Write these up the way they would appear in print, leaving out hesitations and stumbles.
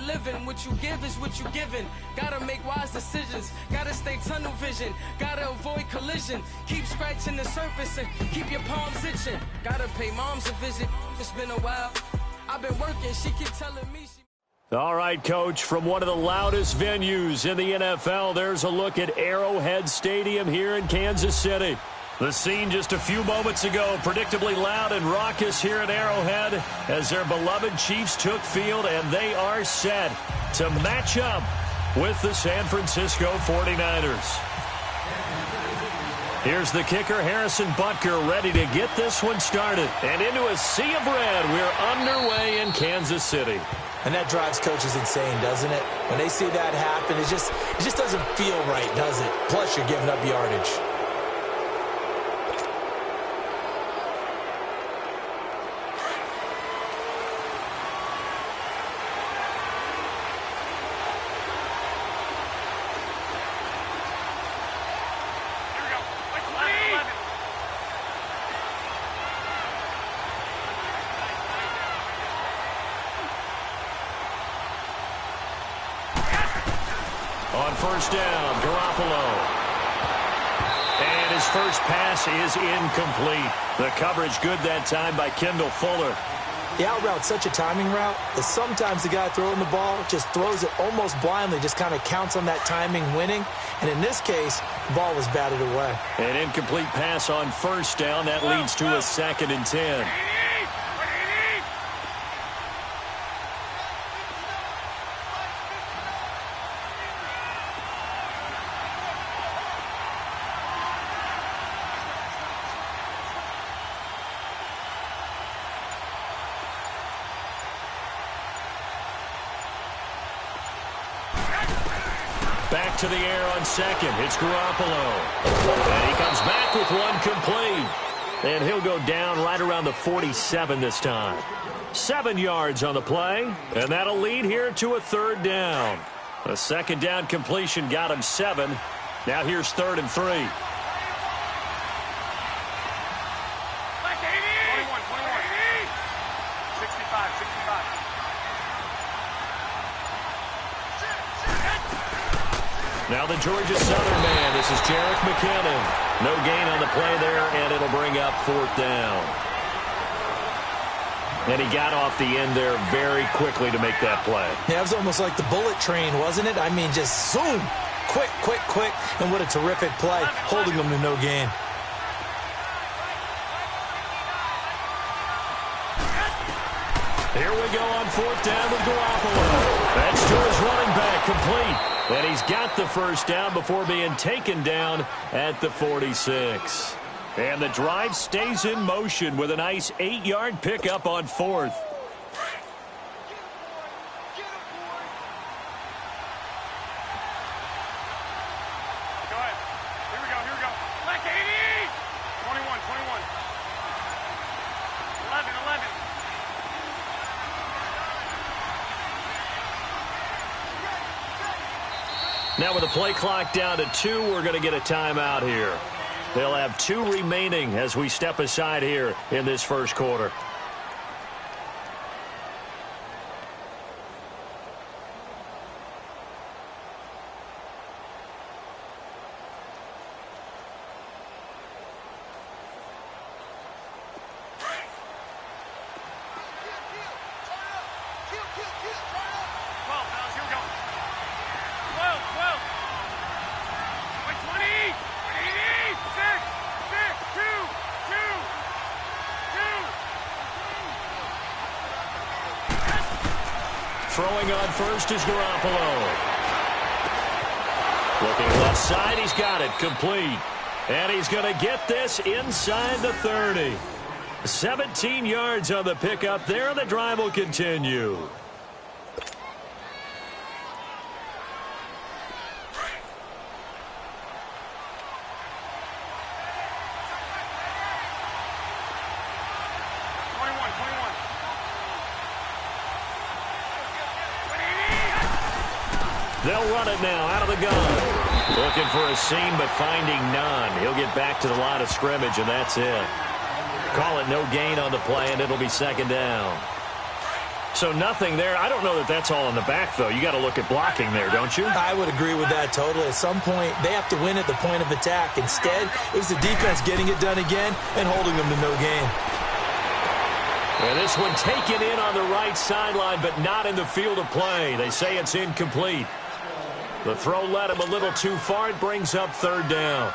living. What you give is what you given. Gotta make wise decisions. Gotta stay tunnel vision. Gotta avoid collision. Keep scratching the surface and keep your palms itching. Gotta pay moms a visit. It's been a while. I've been working. She keep telling me she... All right, Coach, from one of the loudest venues in the NFL, there's a look at Arrowhead Stadium here in Kansas City. The scene just a few moments ago, predictably loud and raucous here at Arrowhead as their beloved Chiefs took field, and they are set to match up with the San Francisco 49ers. Here's the kicker, Harrison Butker, ready to get this one started. And into a sea of red, we're underway in Kansas City. And that drives coaches insane, doesn't it? When they see that happen, it just doesn't feel right, does it? Plus, you're giving up yardage. On first down, Garoppolo. And his first pass is incomplete. The coverage good that time by Kendall Fuller. The out route's such a timing route that sometimes the guy throwing the ball just throws it almost blindly, just kind of counts on that timing winning. And in this case, the ball was batted away. An incomplete pass on first down. That leads to a 2nd and 10. Back to the air on second. It's Garoppolo. And he comes back with one complete. And he'll go down right around the 47 this time. 7 yards on the play. And that'll lead here to a 3rd down. A 2nd down completion got him 7. Now here's 3rd and 3. Now the Georgia Southern man. This is Jerick McKinnon. No gain on the play there, and it'll bring up 4th down. And he got off the end there very quickly to make that play. Yeah, it was almost like the bullet train, wasn't it? I mean, just zoom. Quick, quick, quick. And what a terrific play, holding them to no gain. Here we go on 4th down with Garoppolo. That's to his running back, complete. And he's got the first down before being taken down at the 46. And the drive stays in motion with a nice 8-yard pickup on 4th. Go ahead. Here we go. Black 80! 21. 11. Now with the play clock down to 2, we're going to get a timeout here. They'll have 2 remaining as we step aside here in this first quarter. Throwing on first is Garoppolo. Looking left side, he's got it, complete. And he's going to get this inside the 30. 17 yards on the pickup there, and the drive will continue. They'll run it now out of the gun. Looking for a seam, but finding none. He'll get back to the line of scrimmage, and that's it. Call it no gain on the play, and it'll be 2nd down. So nothing there. I don't know that that's all in the back, though. You got to look at blocking there, don't you? I would agree with that totally. At some point, they have to win at the point of attack. Instead, it was the defense getting it done again and holding them to no gain. And this one taken in on the right sideline, but not in the field of play. They say it's incomplete. The throw led him a little too far. It brings up third down.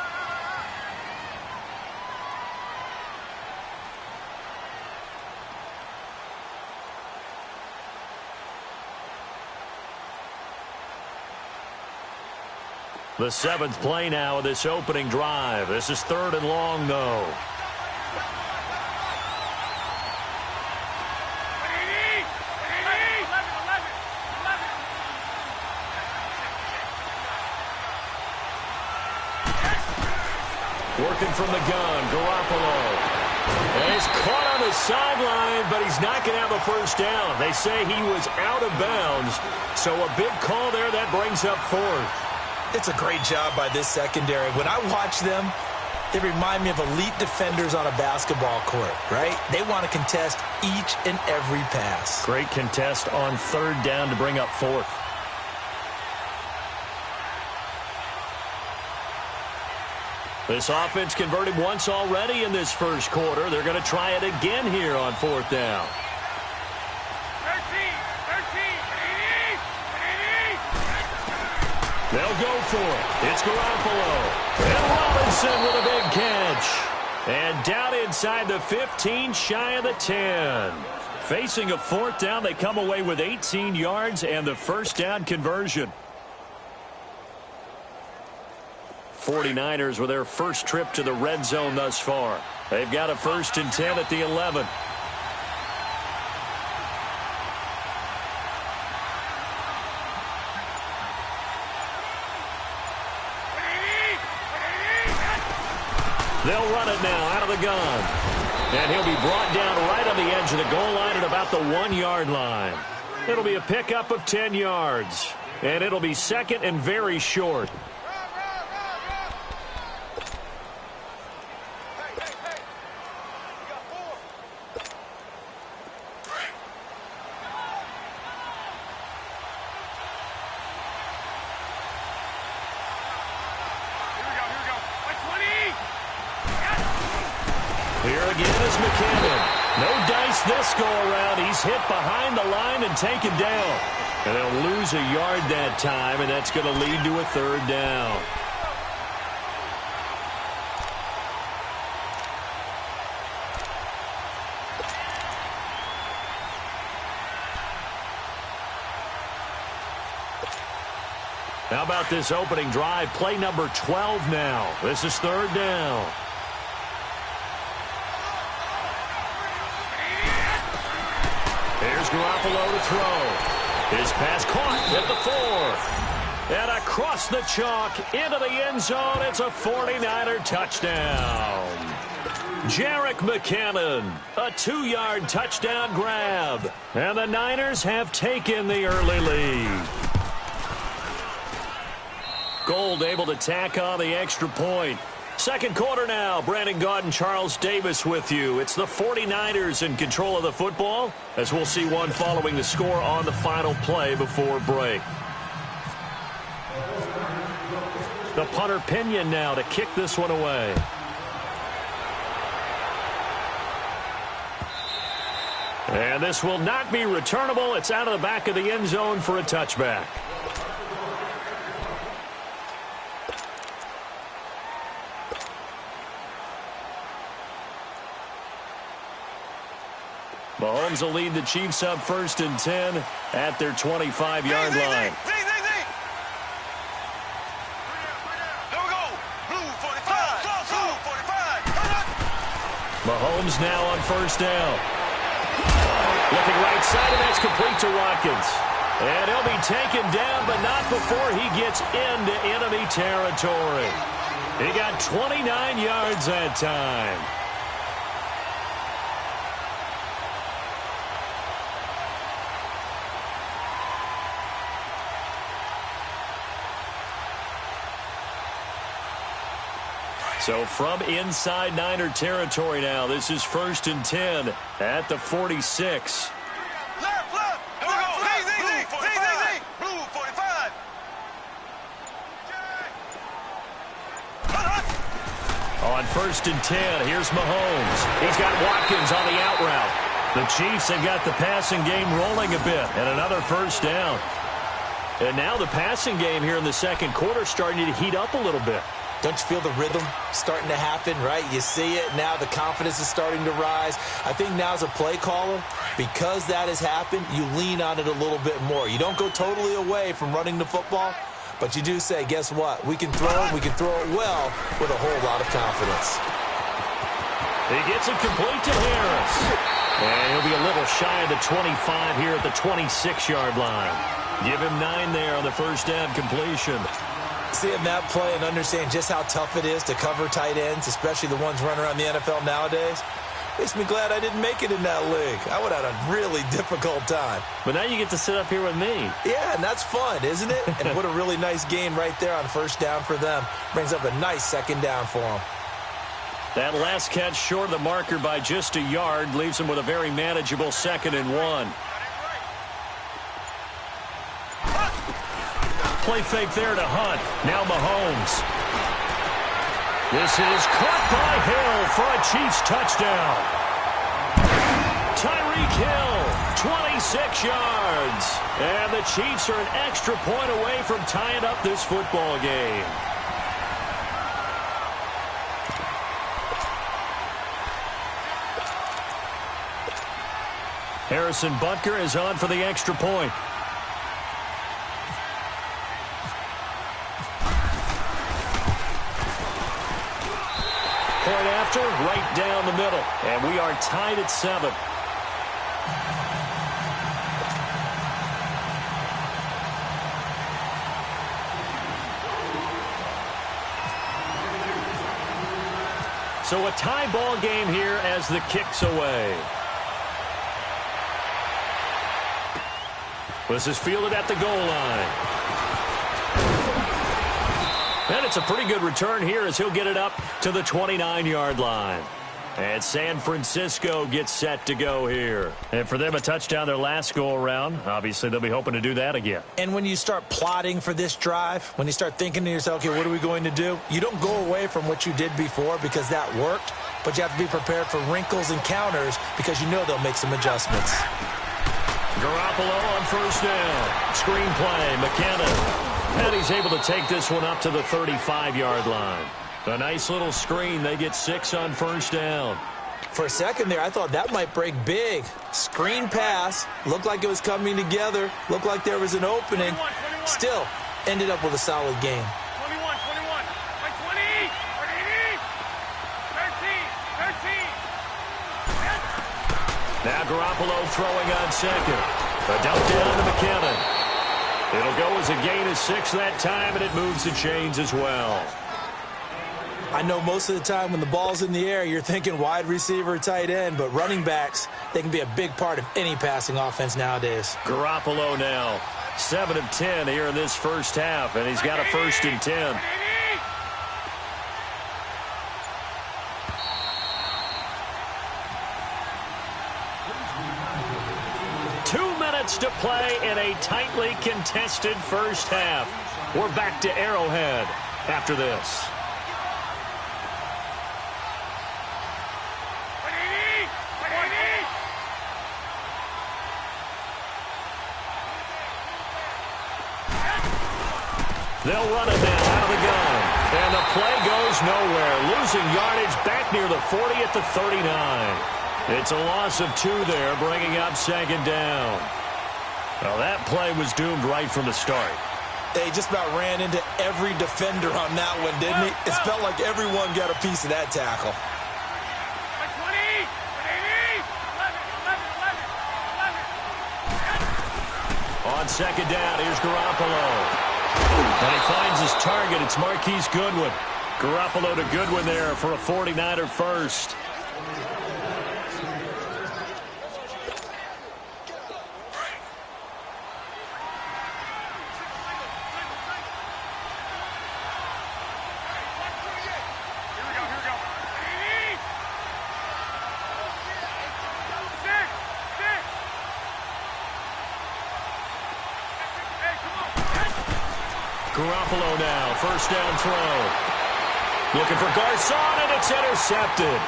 The 7th play now of this opening drive. This is 3rd and long, though. Working from the gun, Garoppolo. And he's caught on the sideline, but he's not going to have a first down. They say he was out of bounds, so a big call there. That brings up 4th. It's a great job by this secondary. When I watch them, they remind me of elite defenders on a basketball court, right? They want to contest each and every pass. Great contest on 3rd down to bring up 4th. This offense converted once already in this first quarter. They're going to try it again here on 4th down. They'll go for it. It's Garoppolo. And Robinson with a big catch. And down inside the 15, shy of the 10. Facing a 4th down, they come away with 18 yards and the first down conversion. 49ers with their first trip to the red zone thus far. They've got a 1st and 10 at the 11. They'll run it now out of the gun. And he'll be brought down right on the edge of the goal line at about the 1-yard line. It'll be a pickup of 10 yards. And it'll be 2nd and very short. Here again is McKinnon. No dice this go-around. He's hit behind the line and taken down. And they'll lose a yard that time, and that's going to lead to a 3rd down. How about this opening drive? Play number 12 now. This is 3rd down. Here's Garoppolo to throw. His pass caught at the 4. And across the chalk into the end zone. It's a 49er touchdown. Jerick McKinnon, a 2-yard touchdown grab. And the Niners have taken the early lead. Gold able to tack on the extra point. Second quarter now. Brandon Gaudin and Charles Davis with you. It's the 49ers in control of the football, as we'll see one following the score on the final play before break. The punter Pinion now to kick this one away. And this will not be returnable. It's out of the back of the end zone for a touchback. Mahomes will lead the Chiefs up 1st and 10 at their 25-yard line. Mahomes now on 1st down. Looking right side, and that's complete to Watkins. And he'll be taken down, but not before he gets into enemy territory. He got 29 yards that time. So from inside Niner territory now, this is 1st and 10 at the 46. Left. 1st and 10. Here's Mahomes. He's got Watkins on the out route. The Chiefs have got the passing game rolling a bit, and another 1st down. And now the passing game here in the second quarter starting to heat up a little bit. Don't you feel the rhythm starting to happen, right? You see it now. The confidence is starting to rise. I think now as a play caller, because that has happened, you lean on it a little bit more. You don't go totally away from running the football, but you do say, guess what? We can throw it. We can throw it well with a whole lot of confidence. He gets it complete to Harris. And he'll be a little shy of the 25 here at the 26-yard line. Give him 9 there on the 1st down completion. Seeing that play and understand just how tough it is to cover tight ends, especially the ones running around the NFL nowadays, makes me glad I didn't make it in that league. I would have had a really difficult time. But now you get to sit up here with me. Yeah, and that's fun, isn't it? And what a really nice game right there on 1st down for them. Brings up a nice 2nd down for them. That last catch short of the marker by just a yard leaves them with a very manageable 2nd and 1. Play fake there to Hunt. Now Mahomes. This is caught by Hill for a Chiefs touchdown. Tyreek Hill, 26 yards. And the Chiefs are an extra point away from tying up this football game. Harrison Butker is on for the extra point. Point after, right down the middle. And we are tied at 7. So a tie ball game here as the kick's away. This is fielded at the goal line. And it's a pretty good return here as he'll get it up to the 29-yard line. And San Francisco gets set to go here. And for them, a touchdown their last go-around. Obviously, they'll be hoping to do that again. And when you start plotting for this drive, when you start thinking to yourself, okay, what are we going to do? You don't go away from what you did before because that worked, but you have to be prepared for wrinkles and counters because you know they'll make some adjustments. Garoppolo on 1st down. Screen play, McKinnon. And he's able to take this one up to the 35-yard line. A nice little screen. They get 6 on 1st down. For a second there, I thought that might break big. Screen pass. Looked like it was coming together. Looked like there was an opening. 21. Still ended up with a solid game. 21, 20, 13. Now Garoppolo throwing on 2nd. A dump down to McKinnon. It'll go as a gain of 6 that time, and it moves the chains as well. I know most of the time when the ball's in the air, you're thinking wide receiver, tight end, but running backs, they can be a big part of any passing offense nowadays. Garoppolo now, 7 of 10 here in this 1st half, and he's got a 1st and 10. To play in a tightly contested 1st half. We're back to Arrowhead after this. They'll run it now out of the gun. And the play goes nowhere. Losing yardage back near the 40 at the 39. It's a loss of 2 there, bringing up 2nd down. Well, that play was doomed right from the start. They just about ran into every defender on that one, didn't he? It felt like everyone got a piece of that tackle. 20, 11. On 2nd down, here's Garoppolo. And he finds his target. It's Marquise Goodwin. Garoppolo to Goodwin there for a 49er first. Garoppolo now, 1st down throw. Looking for Garcon, and it's intercepted.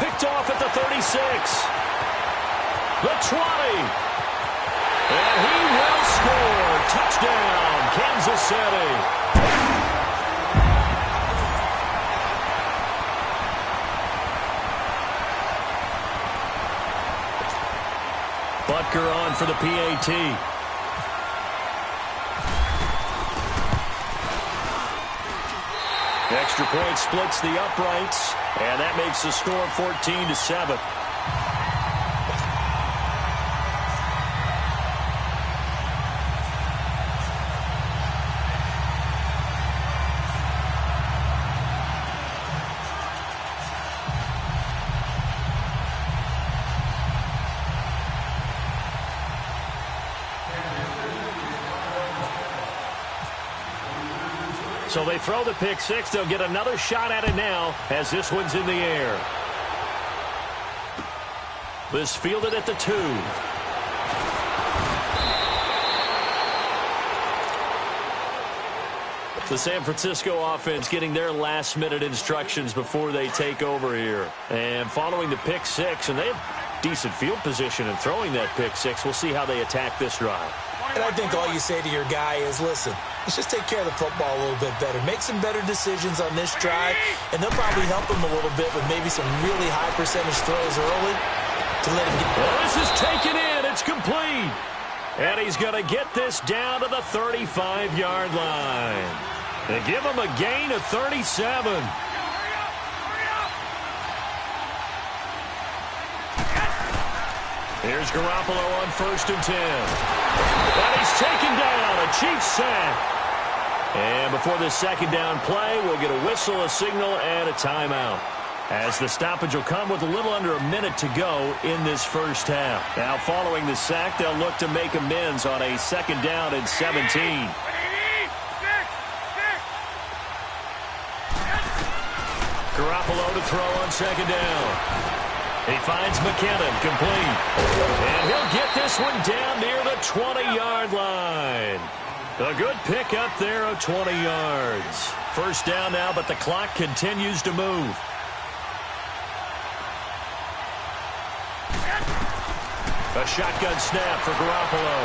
Picked off at the 36. The 20. And he will score. Touchdown, Kansas City. Butker on for the PAT. Extra point splits the uprights, and that makes the score 14-7. So they throw the pick six. They'll get another shot at it now as this one's in the air. This fielded at the 2. The San Francisco offense getting their last-minute instructions before they take over here. And following the pick six, and they have decent field position in throwing that pick six. We'll see how they attack this drive. And I think all you say to your guy is, listen, let's just take care of the football a little bit better. Make some better decisions on this drive, and they'll probably help him a little bit with maybe some really high percentage throws early to let him get. Well, this is taken in. It's complete. And he's going to get this down to the 35-yard line. They give him a gain of 37. Here's Garoppolo on 1st and 10. And he's taken down, a Chiefs sack. And before this second down play, we'll get a whistle, a signal, and a timeout. As the stoppage will come with a little under a minute to go in this first half. Now following the sack, they'll look to make amends on a 2nd down and 17. Garoppolo to throw on 2nd down. He finds McKinnon, complete. And he'll get this one down near the 20-yard line. A good pick up there of 20 yards. First down now, but the clock continues to move. A shotgun snap for Garoppolo.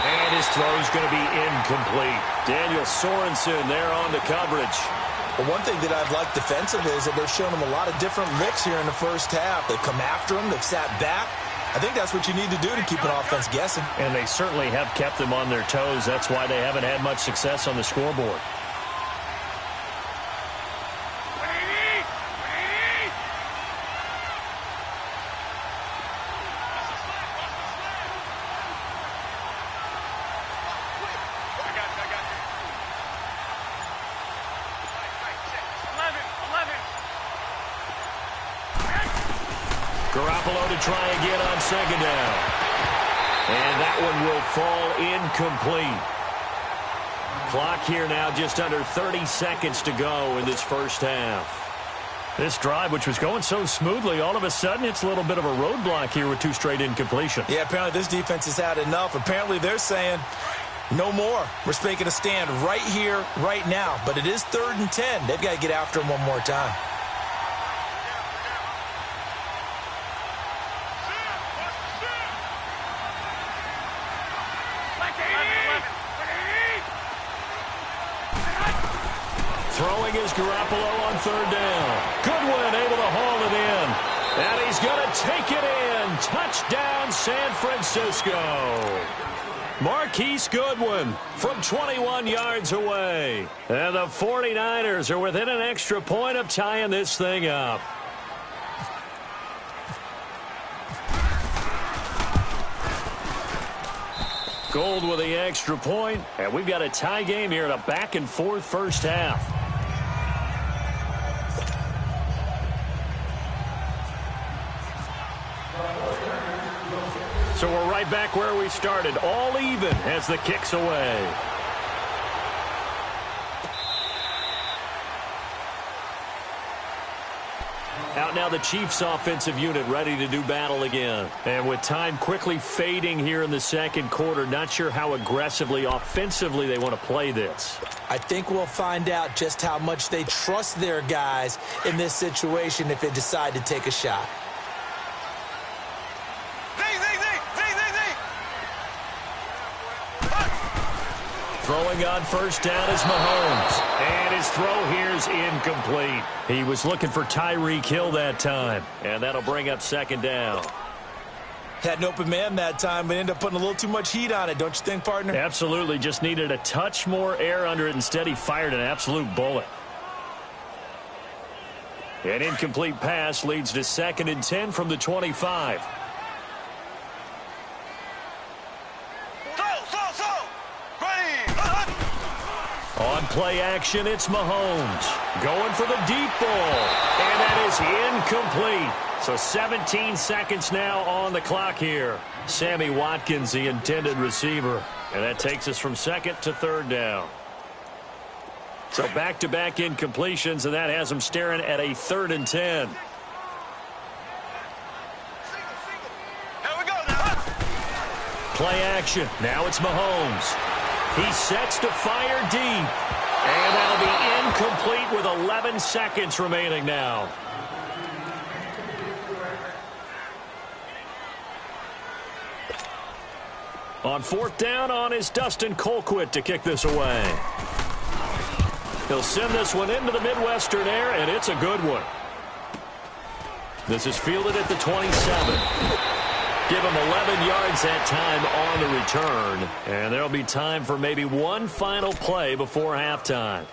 And his throw's going to be incomplete. Daniel Sorensen there on the coverage. Well, one thing that I've liked defensively is that they've shown him a lot of different looks here in the first half. They've come after him. They've sat back. I think that's what you need to do to keep an offense guessing. And they certainly have kept them on their toes. That's why they haven't had much success on the scoreboard. Garoppolo to try again on 2nd down. And that one will fall incomplete. Clock here now just under 30 seconds to go in this first half. This drive, which was going so smoothly, all of a sudden it's a little bit of a roadblock here with 2 straight incompletion. Yeah, apparently this defense has had enough. Apparently they're saying no more. We're making a stand right here, right now. But it is 3rd and 10. They've got to get after him one more time. Throwing is Garoppolo on 3rd down. Goodwin able to haul it in. And he's going to take it in. Touchdown, San Francisco. Marquise Goodwin from 21 yards away. And the 49ers are within an extra point of tying this thing up. Gold with the extra point, and we've got a tie game here in a back-and-forth first half. So we're right back where we started, all even as the kick's away. Out timeout. Now the Chiefs offensive unit ready to do battle again. And with time quickly fading here in the second quarter, not sure how aggressively, offensively they want to play this. I think we'll find out just how much they trust their guys in this situation if they decide to take a shot. Throwing on first down is Mahomes. And his throw here is incomplete. He was looking for Tyreek Hill that time. And that'll bring up second down. Had an open man that time, but ended up putting a little too much heat on it, don't you think, partner? Absolutely. Just needed a touch more air under it. Instead, he fired an absolute bullet. An incomplete pass leads to 2nd and 10 from the 25. On play action, it's Mahomes. Going for the deep ball. And that is incomplete. So 17 seconds now on the clock here. Sammy Watkins, the intended receiver. And that takes us from 2nd to 3rd down. So back-to-back incompletions, and that has them staring at a 3rd and 10. Here we go now. Play action. Now it's Mahomes. He sets to fire deep. And that'll be incomplete with 11 seconds remaining now. On 4th down on is Dustin Colquitt to kick this away. He'll send this one into the Midwestern air, and it's a good one. This is fielded at the 27. Give him 11 yards that time on the return. And there'll be time for maybe one final play before halftime.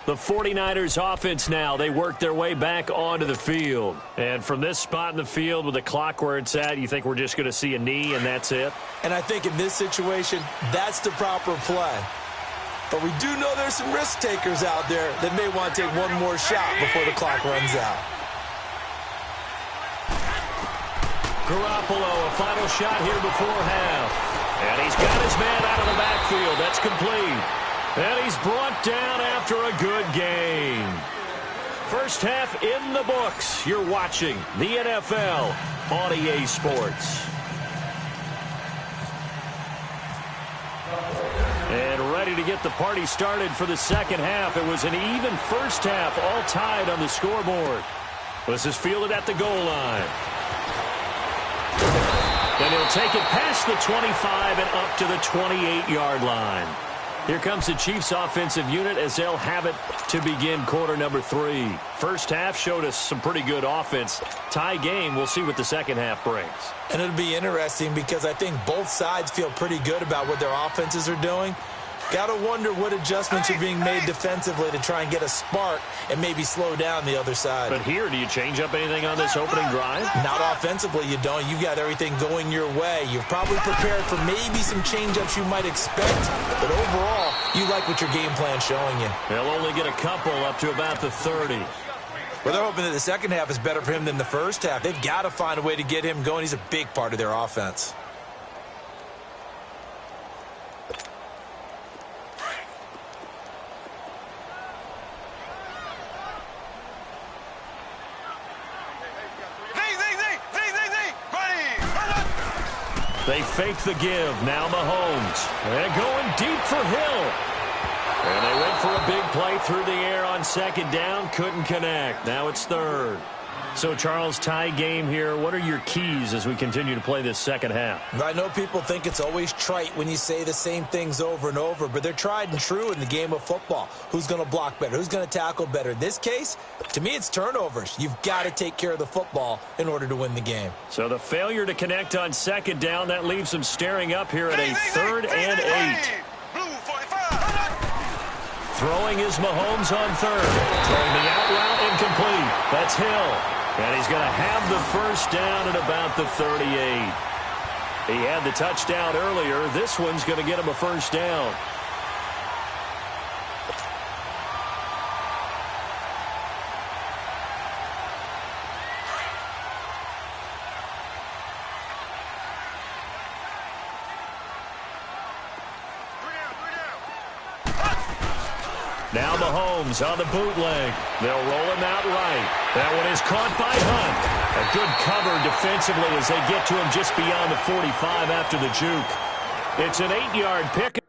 The 49ers offense now, they work their way back onto the field. And from this spot in the field with the clock where it's at, you think we're just going to see a knee and that's it? And I think in this situation, that's the proper play. But we do know there's some risk takers out there that may want to take one more shot before the clock runs out. Garoppolo, a final shot here before half. And he's got his man out of the backfield. That's complete. And he's brought down after a good game. First half in the books. You're watching the NFL on EA Sports. And ready to get the party started for the second half. It was an even first half, all tied on the scoreboard. This is fielded at the goal line. And he'll take it past the 25 and up to the 28-yard line. Here comes the Chiefs offensive unit as they'll have it to begin quarter number 3. First half showed us some pretty good offense. Tie game, we'll see what the second half brings. And it'll be interesting because I think both sides feel pretty good about what their offenses are doing. Got to wonder what adjustments are being made defensively to try and get a spark and maybe slow down the other side. But here, do you change up anything on this opening drive? Not offensively, you don't. You got everything going your way. You've probably prepared for maybe some change-ups you might expect, but overall, you like what your game plan's showing you. They'll only get a couple up to about the 30. Well, they're hoping that the second half is better for him than the first half. They've got to find a way to get him going. He's a big part of their offense. They fake the give. Now Mahomes. And going deep for Hill. And they went for a big play through the air on second down. Couldn't connect. Now it's 3rd. So, Charles, tie game here. What are your keys as we continue to play this second half? I know people think it's always trite when you say the same things over and over, but they're tried and true in the game of football. Who's going to block better? Who's going to tackle better? In this case, to me, it's turnovers. You've got to take care of the football in order to win the game. So the failure to connect on second down, that leaves them staring up here at a 3rd and 8. Throwing is Mahomes on 3rd. Throwing the out route incomplete. That's Hill. And he's going to have the first down at about the 38. He had the touchdown earlier. This one's going to get him a first down. Now Mahomes on the bootleg. They'll roll him out right. That one is caught by Hunt. A good cover defensively as they get to him just beyond the 45 after the juke. It's an 8-yard pick.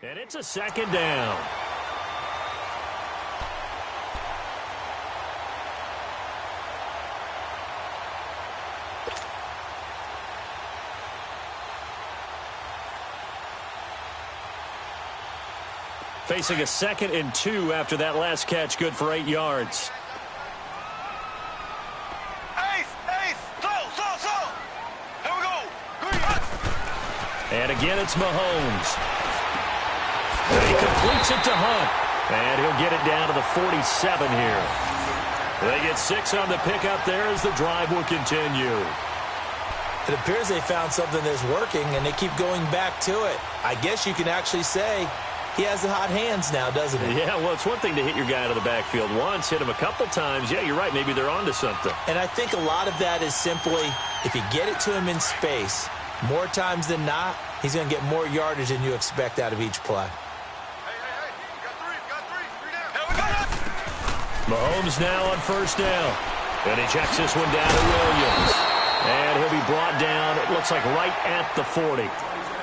And it's a second down. Facing a 2nd and 2 after that last catch, good for 8 yards. Here we go. And again, it's Mahomes. And he completes it to Hunt. And he'll get it down to the 47 here. They get 6 on the pickup there as the drive will continue. It appears they found something that's working, and they keep going back to it. I guess you can actually say he has the hot hands now, doesn't he? Yeah, well, it's one thing to hit your guy out of the backfield once, hit him a couple times. Yeah, you're right. Maybe they're onto something. And I think a lot of that is simply if you get it to him in space, more times than not, he's going to get more yardage than you expect out of each play. Mahomes now on first down. And he checks this one down to Williams. And he'll be brought down, it looks like right at the 40.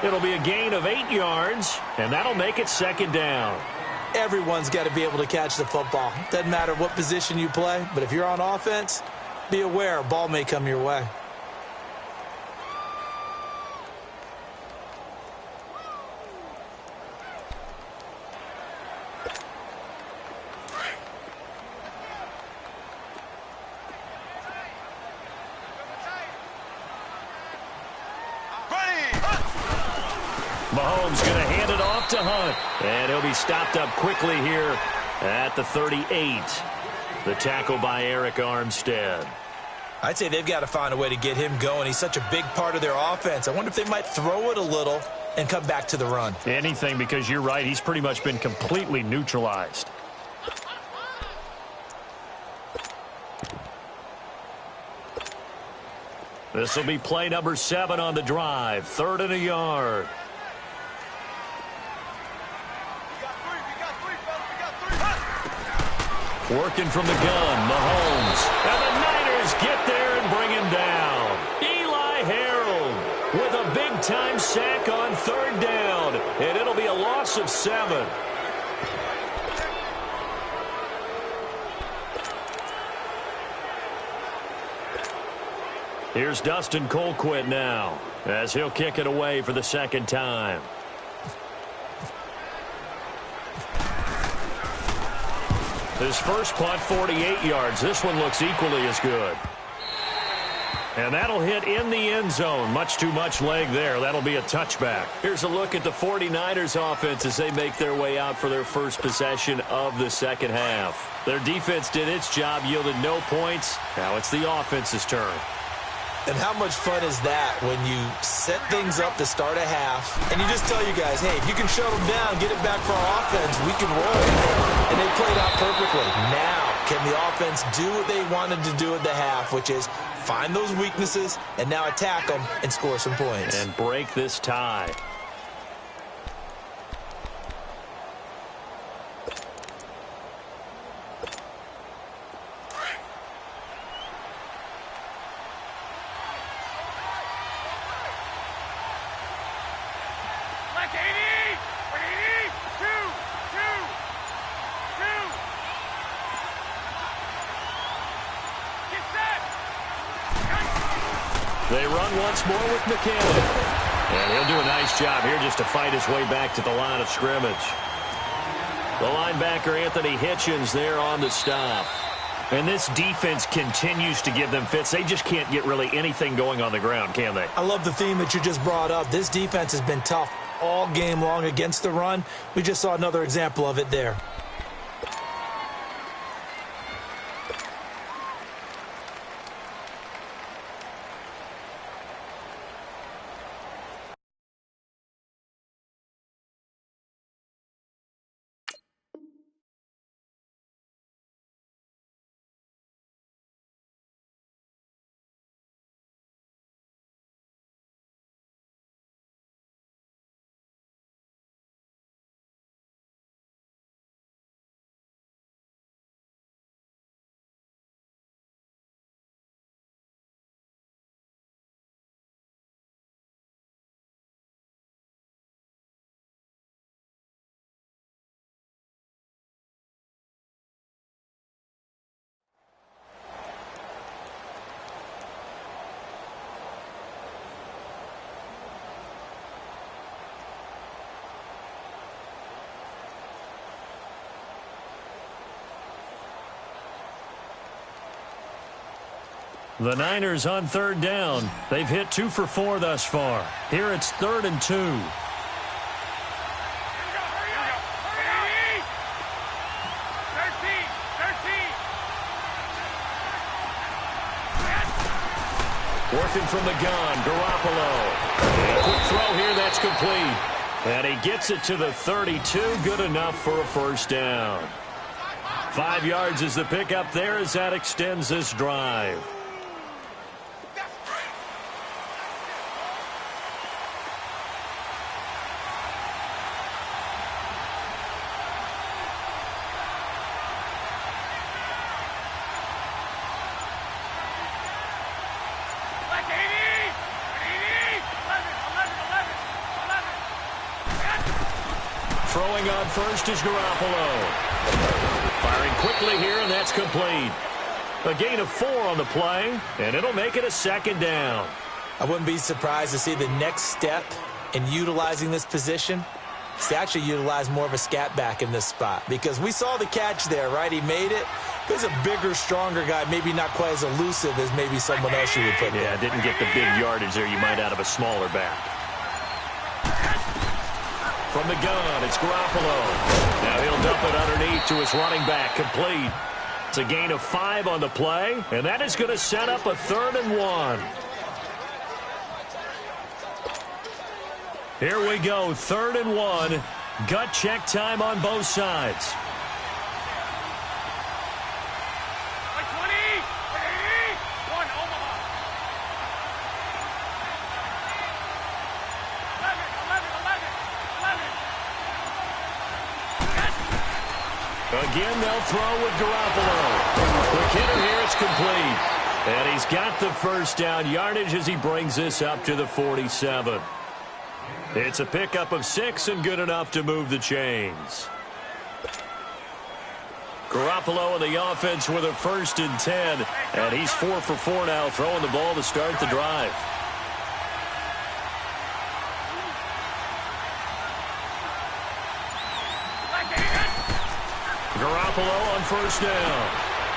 It'll be a gain of 8 yards, and that'll make it second down. Everyone's got to be able to catch the football. Doesn't matter what position you play, but if you're on offense, be aware a ball may come your way. Mahomes going to hand it off to Hunt. And he'll be stopped up quickly here at the 38. The tackle by Eric Armstead. I'd say they've got to find a way to get him going. He's such a big part of their offense. I wonder if they might throw it a little and come back to the run. Anything, because you're right. He's pretty much been completely neutralized. This will be play number 7 on the drive. 3rd and a yard. Working from the gun, Mahomes. And the Niners get there and bring him down. Eli Harold with a big-time sack on 3rd down. And it'll be a loss of 7. Here's Dustin Colquitt now as he'll kick it away for the 2nd time. His first punt, 48 yards. This one looks equally as good. And that'll hit in the end zone. Much too much leg there. That'll be a touchback. Here's a look at the 49ers offense as they make their way out for their first possession of the second half. Their defense did its job, yielded no points. Now it's the offense's turn. And how much fun is that when you set things up to start a half and you just tell you guys, hey, if you can shut them down, get it back for our offense, we can roll. And they played out perfectly. Now, can the offense do what they wanted to do at the half, which is find those weaknesses and now attack them and score some points. And break this tie. They run once more with McCann. And he'll do a nice job here just to fight his way back to the line of scrimmage. The linebacker, Anthony Hitchens, there on the stop. And this defense continues to give them fits. They just can't get really anything going on the ground, can they? I love the theme that you just brought up. This defense has been tough all game long against the run. We just saw another example of it there. The Niners on third down. They've hit 2 for 4 thus far. Here it's 3rd and 2. Working from the gun, Garoppolo. And a quick throw here, that's complete. And he gets it to the 32, good enough for a first down. 5 yards is the pickup there as that extends this drive. Throwing on first is Garoppolo. Firing quickly here, and that's complete. A gain of 4 on the play, and it'll make it a 2nd down. I wouldn't be surprised to see the next step in utilizing this position is to actually utilize more of a scat back in this spot, because we saw the catch there, right? He made it. He's a bigger, stronger guy, maybe not quite as elusive as maybe someone else you would put there. Yeah, didn't get the big yardage there you might out of a smaller back. From the gun, it's Garoppolo. Now he'll dump it underneath to his running back, complete. It's a gain of 5 on the play, and that is going to set up a 3rd and 1. Here we go, 3rd and 1. Gut check time on both sides. Again, they'll throw with Garoppolo. Quick hitter here, it's complete. And he's got the first down yardage as he brings this up to the 47. It's a pickup of 6 and good enough to move the chains. Garoppolo and the offense with a 1st and 10. And he's 4 for 4 now, throwing the ball to start the drive. Garoppolo on first down.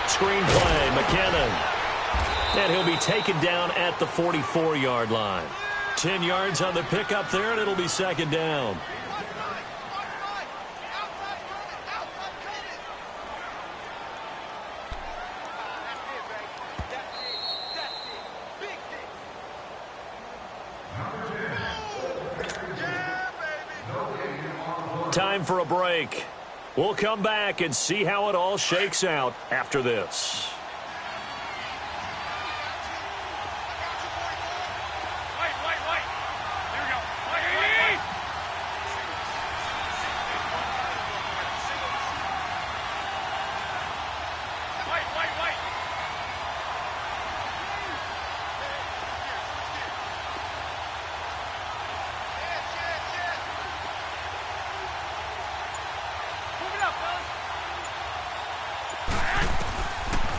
Screen play, McKinnon. And he'll be taken down at the 44-yard line. 10 yards on the pickup there, and it'll be 2nd down. Time for a break. We'll come back and see how it all shakes out after this.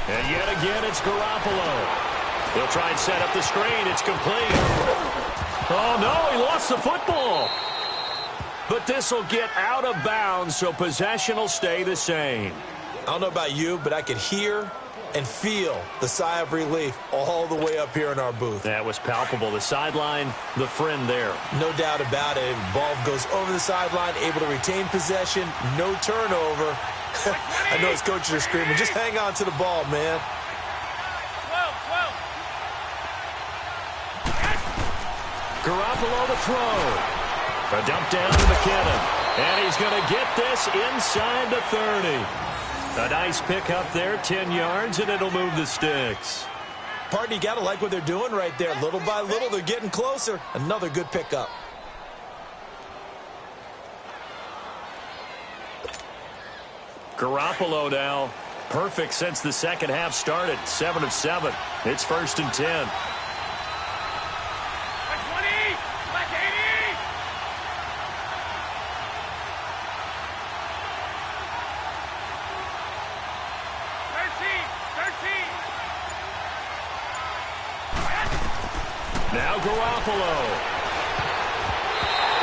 And yet again, it's Garoppolo. He'll try and set up the screen. It's complete. Oh, no, he lost the football. But this will get out of bounds, so possession will stay the same. I don't know about you, but I could hear and feel the sigh of relief all the way up here in our booth. That was palpable. The sideline, the friend there. No doubt about it. Ball goes over the sideline, able to retain possession, no turnover. I know his coaches are screaming, just hang on to the ball, man. Garoppolo to throw. A dump down to McKinnon. And he's going to get this inside the 30. A nice pickup there, 10 yards, and it'll move the sticks. Partner, you got to like what they're doing right there. Little by little, they're getting closer. Another good pickup. Garoppolo now, perfect since the second half started. 7 of 7. It's 1st and 10. Now Garoppolo.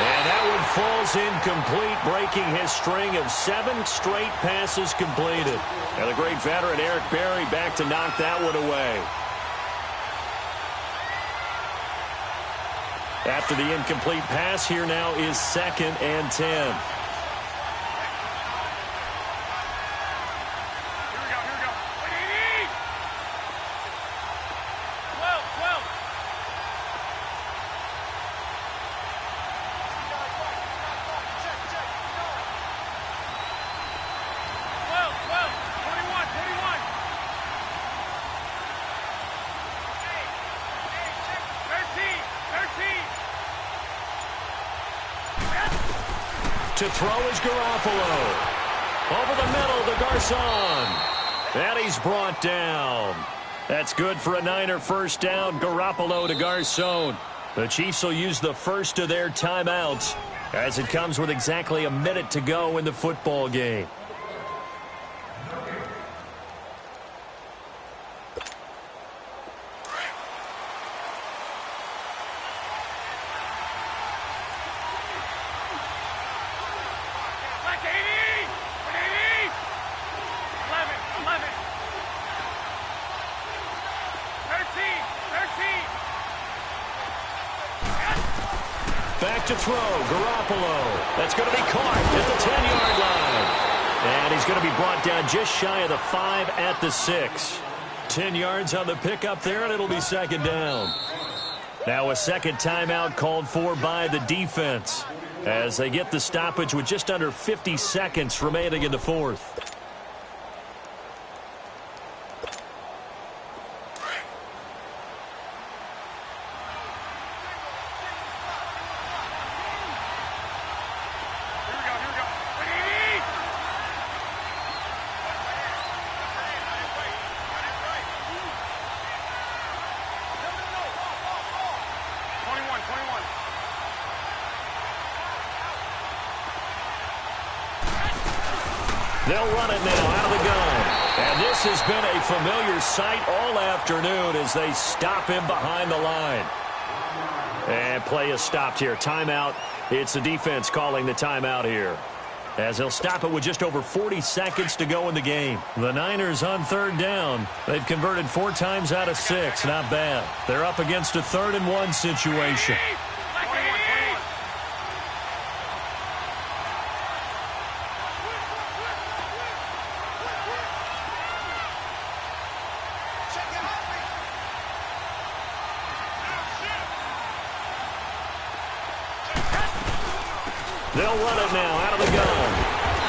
And that one falls incomplete, breaking his string of 7 straight passes completed. And the great veteran Eric Berry back to knock that one away. After the incomplete pass, here now is 2nd and 10. To throw is Garoppolo. Over the middle to Garcon. And he's brought down. That's good for a Niner first down. Garoppolo to Garcon. The Chiefs will use the first of their timeouts as it comes with exactly a minute to go in the football game. Back to throw, Garoppolo. That's going to be caught at the 10-yard line. And he's going to be brought down just shy of the 5 at the 6. 10 yards on the pickup there, and it'll be 2nd down. Now a second timeout called for by the defense as they get the stoppage with just under 50 seconds remaining in the 4th. They'll run it now out of the gun. And this has been a familiar sight all afternoon as they stop him behind the line. And play is stopped here. Timeout. It's the defense calling the timeout here, as they'll stop it with just over 40 seconds to go in the game. The Niners on 3rd down. They've converted 4 times out of 6. Not bad. They're up against a 3rd and 1 situation. They'll run it now out of the gun.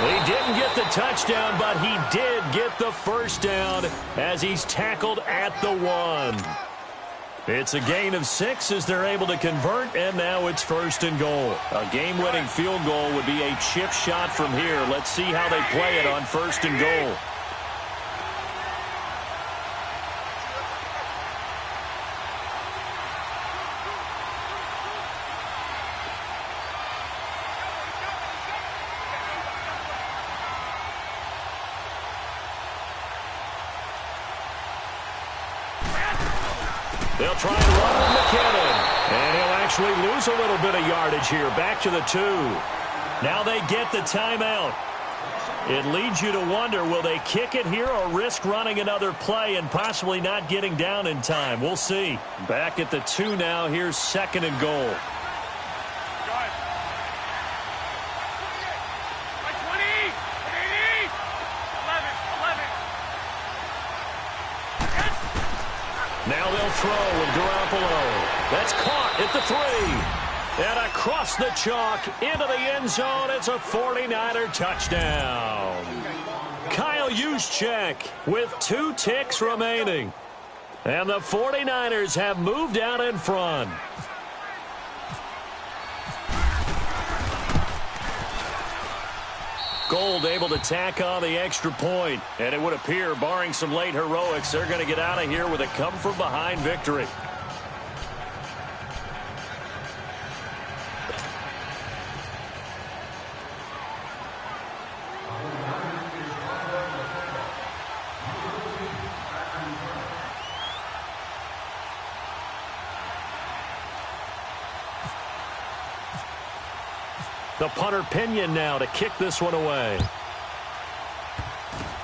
He didn't get the touchdown, but he did get the first down as he's tackled at the 1. It's a gain of 6 as they're able to convert, and now it's 1st and goal. A game-winning field goal would be a chip shot from here. Let's see how they play it on 1st and goal. They'll try and run with McKinnon. And he'll actually lose a little bit of yardage here. Back to the 2. Now they get the timeout. It leads you to wonder, will they kick it here or risk running another play and possibly not getting down in time? We'll see. Back at the 2 now. Here's 2nd and goal. Go ahead. By 20, 80, 11. Yes. Now they'll throw with Garoppolo. That's caught at the 3. And across the chalk into the end zone. It's a 49er touchdown. Kyle Juszczyk with 2 ticks remaining. And the 49ers have moved out in front. Gold able to tack on the extra point. And it would appear, barring some late heroics, they're going to get out of here with a come-from-behind victory. The punter Pinion now to kick this one away.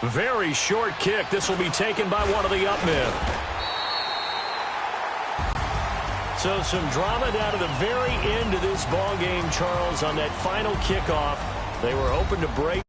Very short kick. This will be taken by one of the up men. So some drama down to the very end of this ball game, Charles, on that final kickoff. They were hoping to break.